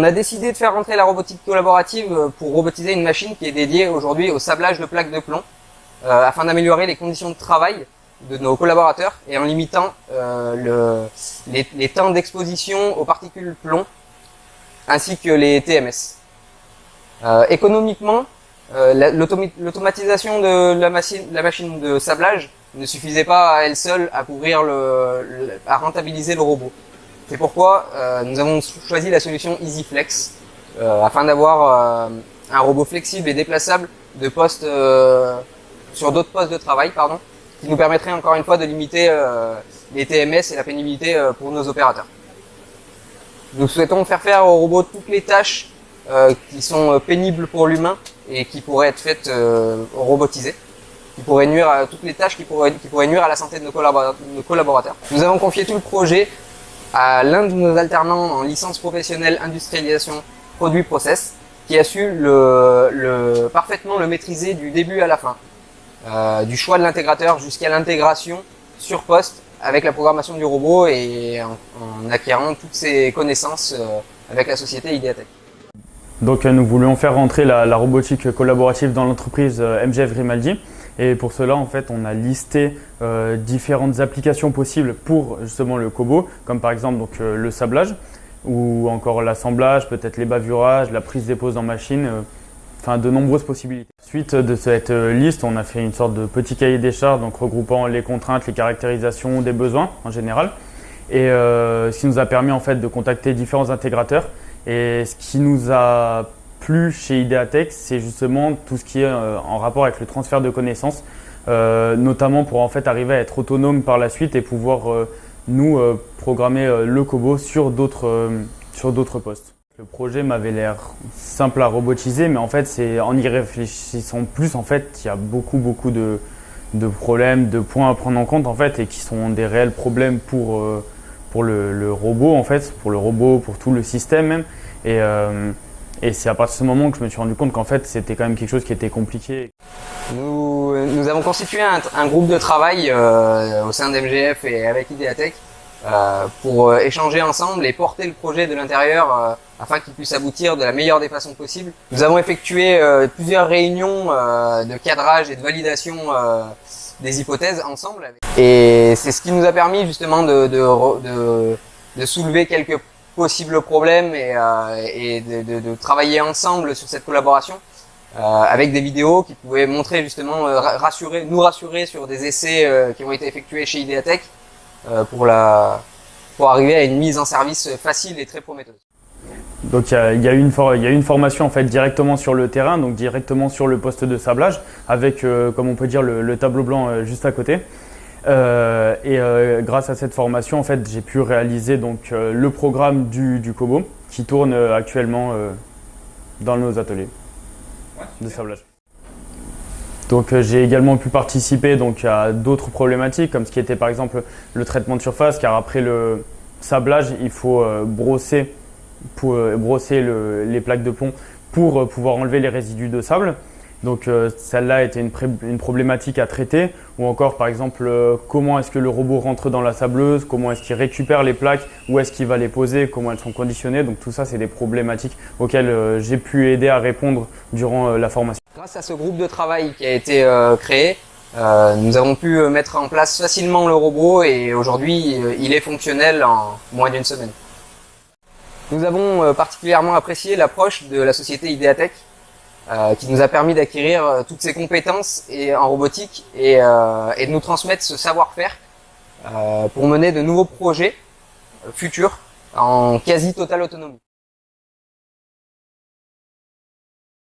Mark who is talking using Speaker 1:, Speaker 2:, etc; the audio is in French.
Speaker 1: On a décidé de faire rentrer la robotique collaborative pour robotiser une machine qui est dédiée aujourd'hui au sablage de plaques de plomb, afin d'améliorer les conditions de travail de nos collaborateurs et en limitant les temps d'exposition aux particules plomb ainsi que les TMS. Économiquement, l'automatisation de la machine de sablage ne suffisait pas à elle seule à couvrir à rentabiliser le robot. C'est pourquoi nous avons choisi la solution EasyFlex afin d'avoir un robot flexible et déplaçable de poste sur d'autres postes de travail, qui nous permettrait encore une fois de limiter les TMS et la pénibilité pour nos opérateurs. Nous souhaitons faire au robot toutes les tâches qui sont pénibles pour l'humain et qui pourraient être faites robotisées, qui pourraient nuire à toutes les tâches qui pourraient nuire à la santé de nos collaborateurs. Nous avons confié tout le projet à l'un de nos alternants en licence professionnelle industrialisation produit process qui a su parfaitement le maîtriser du début à la fin, du choix de l'intégrateur jusqu'à l'intégration sur poste avec la programmation du robot et en acquérant toutes ces connaissances avec la société Ideatech.
Speaker 2: Donc nous voulions faire rentrer la robotique collaborative dans l'entreprise MGF Grimaldi. Et pour cela, en fait, on a listé différentes applications possibles pour justement le cobo, comme par exemple donc, le sablage ou encore l'assemblage, peut-être les bavurages, la prise des poses en machine, enfin de nombreuses possibilités. Suite de cette liste, on a fait une sorte de petit cahier des charges, donc regroupant les contraintes, les caractérisations des besoins en général, et ce qui nous a permis en fait de contacter différents intégrateurs. Et ce qui nous a plu chez Ideatech, c'est justement tout ce qui est en rapport avec le transfert de connaissances, notamment pour en fait arriver à être autonome par la suite et pouvoir nous programmer le cobo sur d'autres postes. Le projet m'avait l'air simple à robotiser, mais en fait, c'est en y réfléchissant plus, en fait, il y a beaucoup de problèmes, de points à prendre en compte en fait, et qui sont des réels problèmes pour le robot en fait, pour tout le système même. Et c'est à partir de ce moment que je me suis rendu compte qu'en fait c'était quand même quelque chose qui était compliqué.
Speaker 1: Nous avons constitué un groupe de travail au sein d'MGF et avec Ideatech pour échanger ensemble et porter le projet de l'intérieur afin qu'il puisse aboutir de la meilleure des façons possibles. Nous avons effectué plusieurs réunions de cadrage et de validation des hypothèses ensemble. Et c'est ce qui nous a permis justement de soulever quelques possibles problèmes et de travailler ensemble sur cette collaboration avec des vidéos qui pouvaient montrer justement, nous rassurer sur des essais qui ont été effectués chez Ideatech pour arriver à une mise en service facile et très prometteuse.
Speaker 2: Donc il y a une formation en fait directement sur le terrain, donc directement sur le poste de sablage, avec comme on peut dire le tableau blanc juste à côté. Grâce à cette formation, en fait, j'ai pu réaliser donc le programme du cobo qui tourne actuellement dans nos ateliers de sablage. Donc j'ai également pu participer donc à d'autres problématiques, comme ce qui était par exemple le traitement de surface, car après le sablage, il faut brosser les plaques de plomb pour pouvoir enlever les résidus de sable. Donc celle-là était une problématique à traiter, ou encore par exemple comment est-ce que le robot rentre dans la sableuse, comment est-ce qu'il récupère les plaques, où est-ce qu'il va les poser, comment elles sont conditionnées. Donc tout ça, c'est des problématiques auxquelles j'ai pu aider à répondre durant la formation.
Speaker 1: Grâce à ce groupe de travail qui a été créé, nous avons pu mettre en place facilement le robot et aujourd'hui il est fonctionnel en moins d'une semaine. Nous avons particulièrement apprécié l'approche de la société Ideatech qui nous a permis d'acquérir toutes ces compétences en robotique et de nous transmettre ce savoir-faire pour mener de nouveaux projets futurs en quasi totale autonomie.